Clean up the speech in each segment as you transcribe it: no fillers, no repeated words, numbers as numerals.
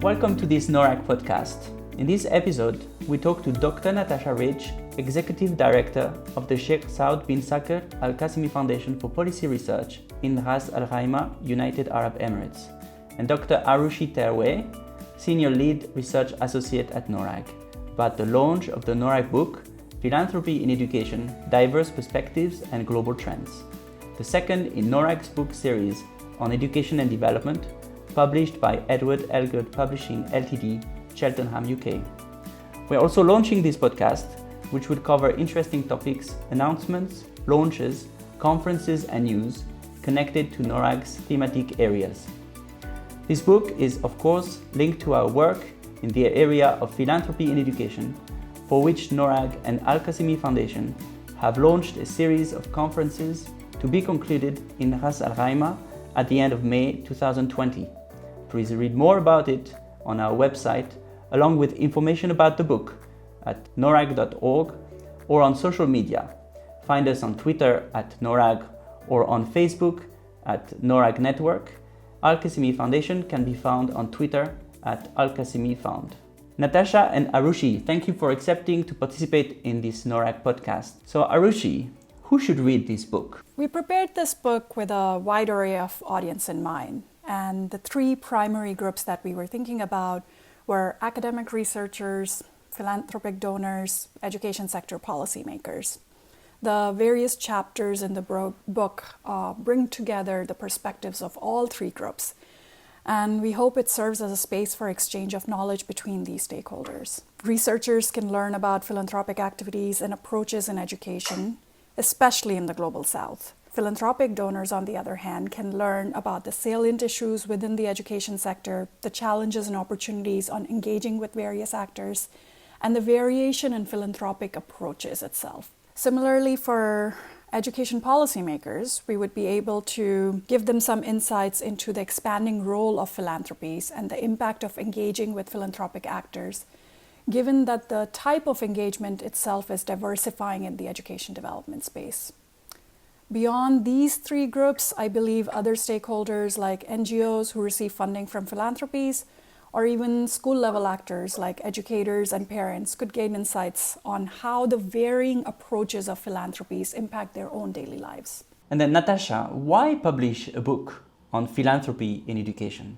Welcome to this NORRAG podcast. In this episode, we talk to Dr. Natasha, Executive Director of the Sheikh Saud bin Saqr Al Qasimi Foundation for Policy Research in Ras Al Khaimah, United Arab Emirates, and Dr. Arushi Terway, Senior Lead Research Associate at NORRAG, about the launch of the NORRAG book, Philanthropy in Education, Diverse Perspectives and Global Trends, the second in NORRAG's book series on education and development, published by Elgar Publishing Ltd, Cheltenham, UK. We're also launching this podcast, which will cover interesting topics, announcements, launches, conferences and news connected to NORRAG's thematic areas. This book is, of course, linked to our work in the area of philanthropy in education, for which NORRAG and Al Qasimi Foundation have launched a series of conferences to be concluded in Ras Al Khaimah at the end of May 2020. Please read more about it on our website, along with information about the book at norrag.org or on social media. Find us on Twitter at NORRAG or on Facebook at NORRAG Network. Al Qasimi Foundation can be found on Twitter at Al Qasimi Found. Natasha and Arushi, thank you for accepting to participate in this NORRAG podcast. So Arushi, who should read this book? We prepared this book with a wide array of audience in mind. And the three primary groups that we were thinking about were academic researchers, philanthropic donors, education sector policymakers. The various chapters in the book bring together the perspectives of all three groups. And we hope it serves as a space for exchange of knowledge between these stakeholders. Researchers can learn about philanthropic activities and approaches in education, especially in the Global South. Philanthropic donors, on the other hand, can learn about the salient issues within the education sector, the challenges and opportunities on engaging with various actors, and the variation in philanthropic approaches itself. Similarly, for education policymakers, we would be able to give them some insights into the expanding role of philanthropies and the impact of engaging with philanthropic actors, given that the type of engagement itself is diversifying in the education development space. Beyond these three groups, I believe other stakeholders like NGOs who receive funding from philanthropies, or even school-level actors like educators and parents could gain insights on how the varying approaches of philanthropies impact their own daily lives. And then Natasha, why publish a book on philanthropy in education?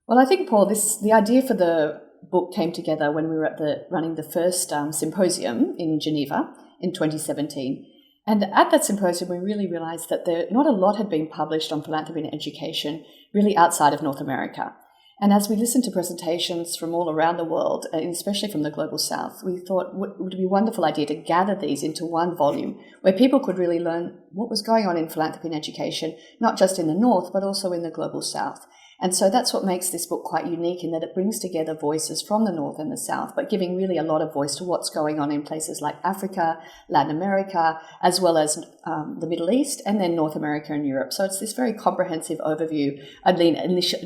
Well, I think, Paul, the idea for the book came together when we were running the first symposium in Geneva in 2017. And at that symposium, we really realized that not a lot had been published on philanthropy and education really outside of North America. And as we listened to presentations from all around the world, and especially from the Global South, we thought it would be a wonderful idea to gather these into one volume where people could really learn what was going on in philanthropy and education, not just in the North, but also in the Global South. And so that's what makes this book quite unique, in that it brings together voices from the North and the South, but giving really a lot of voice to what's going on in places like Africa, Latin America, as well as the Middle East, and then North America and Europe. So it's this very comprehensive overview,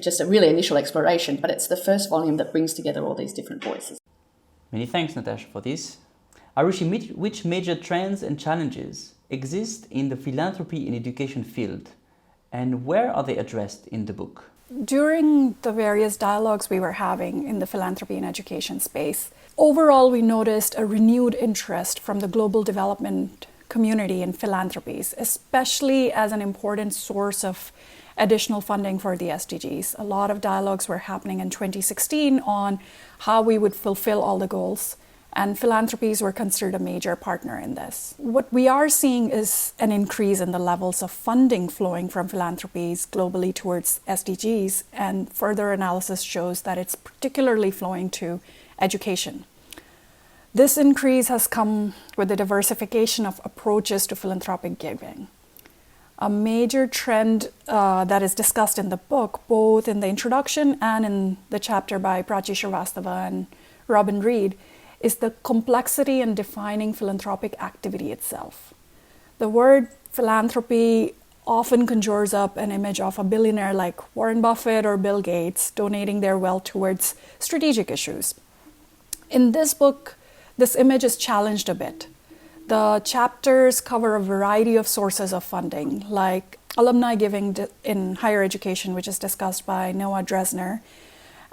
just a really initial exploration, but it's the first volume that brings together all these different voices. Many thanks, Natasha, for this. Arushi, which major trends and challenges exist in the philanthropy in education field, and where are they addressed in the book? During the various dialogues we were having in the philanthropy and education space, overall we noticed a renewed interest from the global development community in philanthropies, especially as an important source of additional funding for the SDGs. A lot of dialogues were happening in 2016 on how we would fulfill all the goals, and philanthropies were considered a major partner in this. What we are seeing is an increase in the levels of funding flowing from philanthropies globally towards SDGs, and further analysis shows that it's particularly flowing to education. This increase has come with the diversification of approaches to philanthropic giving. A major trend that is discussed in the book, both in the introduction and in the chapter by Prachi Srivastava and Robin Reed, is the complexity in defining philanthropic activity itself. The word philanthropy often conjures up an image of a billionaire like Warren Buffett or Bill Gates donating their wealth towards strategic issues. In this book, this image is challenged a bit. The chapters cover a variety of sources of funding, like alumni giving in higher education, which is discussed by Noah Dresner,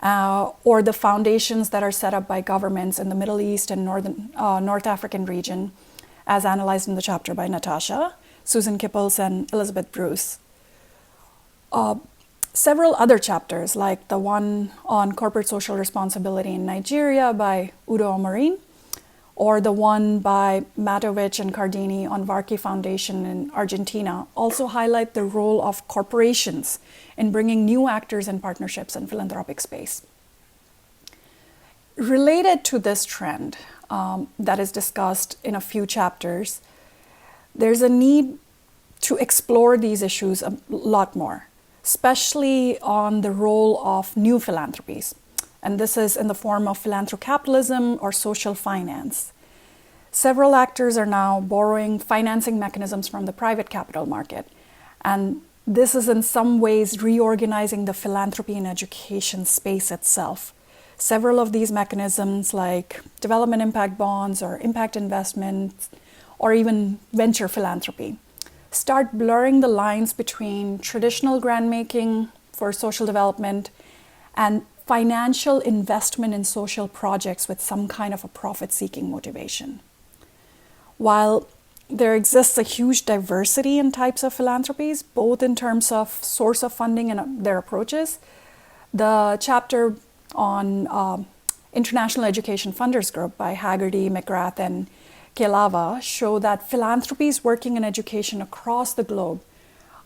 or the foundations that are set up by governments in the Middle East and North African region, as analyzed in the chapter by Natasha, Susan Kipples, and Elizabeth Bruce. Several other chapters, like the one on corporate social responsibility in Nigeria by Udo Omarin, or the one by Matovic and Cardini on Varki Foundation in Argentina, also highlight the role of corporations in bringing new actors and partnerships in philanthropic space. Related to this trend that is discussed in a few chapters, there's a need to explore these issues a lot more, especially on the role of new philanthropies. And this is in the form of philanthrocapitalism or social finance. Several actors are now borrowing financing mechanisms from the private capital market. And this is in some ways reorganizing the philanthropy and education space itself. Several of these mechanisms, like development impact bonds or impact investments, or even venture philanthropy, start blurring the lines between traditional grant making for social development and financial investment in social projects with some kind of a profit-seeking motivation. While there exists a huge diversity in types of philanthropies, both in terms of source of funding and their approaches, the chapter on International Education Funders Group by Haggerty, McGrath, and Kelava show that philanthropies working in education across the globe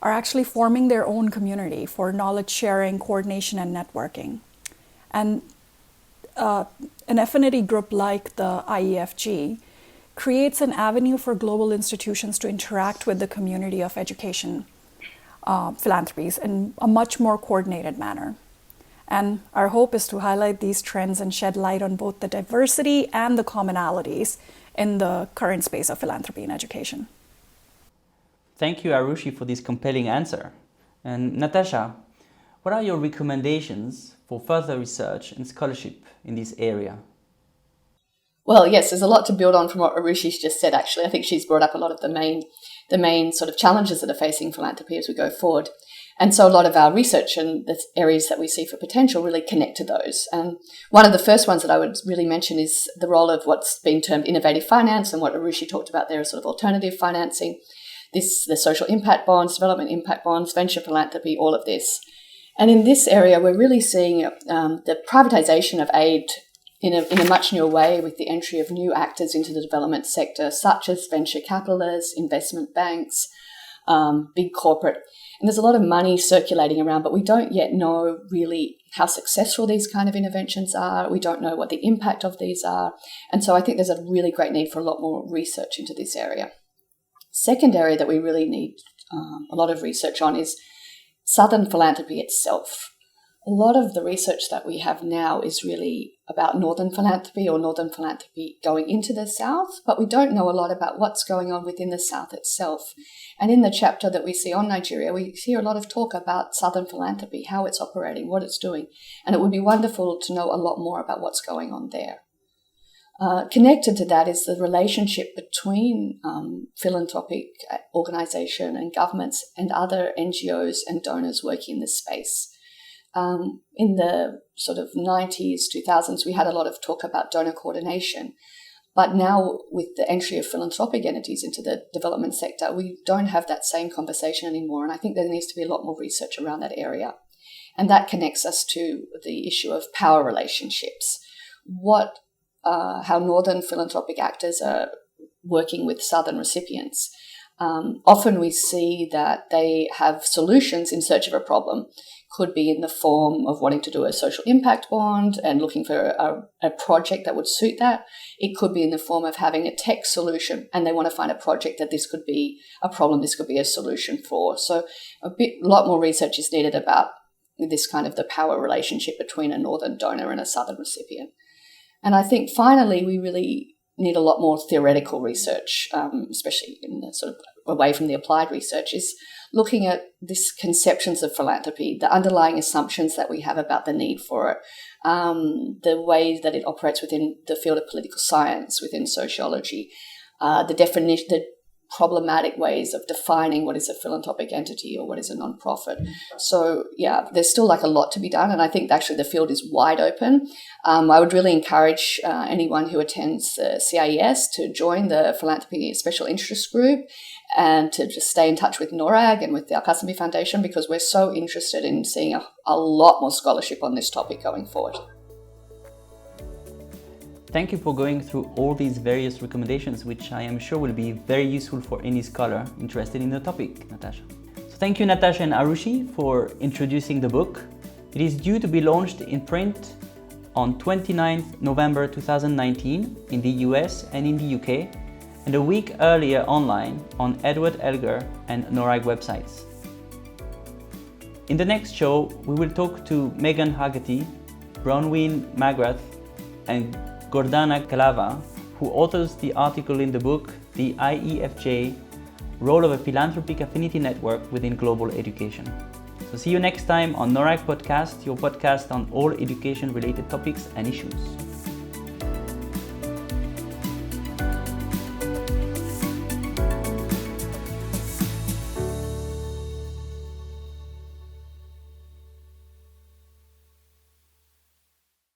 are actually forming their own community for knowledge sharing, coordination, and networking. And an affinity group like the IEFG creates an avenue for global institutions to interact with the community of education philanthropies in a much more coordinated manner. And our hope is to highlight these trends and shed light on both the diversity and the commonalities in the current space of philanthropy and education. Thank you, Arushi, for this compelling answer. And Natasha, what are your recommendations for further research and scholarship in this area? Well, yes, there's a lot to build on from what Arushi's just said, actually. I think she's brought up a lot of the main sort of challenges that are facing philanthropy as we go forward. And so a lot of our research and the areas that we see for potential really connect to those. And one of the first ones that I would really mention is the role of what's been termed innovative finance, and what Arushi talked about there is sort of alternative financing, the social impact bonds, development impact bonds, venture philanthropy, all of this. And in this area, we're really seeing the privatization of aid in a much newer way, with the entry of new actors into the development sector, such as venture capitalists, investment banks, big corporate. And there's a lot of money circulating around, but we don't yet know really how successful these kind of interventions are. We don't know what the impact of these are. And so I think there's a really great need for a lot more research into this area. Second area that we really need a lot of research on is Southern philanthropy itself. A lot of the research that we have now is really about Northern philanthropy or Northern philanthropy going into the South, but we don't know a lot about what's going on within the South itself. And in the chapter that we see on Nigeria, we hear a lot of talk about Southern philanthropy, how it's operating, what it's doing. And it would be wonderful to know a lot more about what's going on there. Connected to that is the relationship between philanthropic organisation and governments and other NGOs and donors working in this space. In the sort of 90s, 2000s, we had a lot of talk about donor coordination. But now with the entry of philanthropic entities into the development sector, we don't have that same conversation anymore. And I think there needs to be a lot more research around that area. And that connects us to the issue of power relationships. How Northern philanthropic actors are working with Southern recipients. Often we see that they have solutions in search of a problem. Could be in the form of wanting to do a social impact bond and looking for a project that would suit that. It could be in the form of having a tech solution and they want to find a project that this could be a problem, this could be a solution for. So a lot more research is needed about this kind of the power relationship between a Northern donor and a Southern recipient. And I think finally we really need a lot more theoretical research, especially in the sort of away from the applied research, is looking at these conceptions of philanthropy, the underlying assumptions that we have about the need for it, the ways that it operates within the field of political science, within sociology, the problematic ways of defining what is a philanthropic entity or what is a non-profit. So yeah, there's still like a lot to be done, and I think actually the field is wide open. I would really encourage anyone who attends the CIES to join the Philanthropy Special Interest Group and to just stay in touch with NORRAG and with the Qasimi Foundation, because we're so interested in seeing a lot more scholarship on this topic going forward. Thank you for going through all these various recommendations, which I am sure will be very useful for any scholar interested in the topic, Natasha. So thank you, Natasha and Arushi, for introducing the book. It is due to be launched in print on 29th November 2019 in the US and in the UK, and a week earlier online on Edward Elgar and NORRAG websites. In the next show, we will talk to Megan Haggerty, Bronwyn Magrath, and Gordana Kalava, who authors the article in the book, The IEFJ, Role of a Philanthropic Affinity Network Within Global Education. So see you next time on NORRAG Podcast, your podcast on all education-related topics and issues.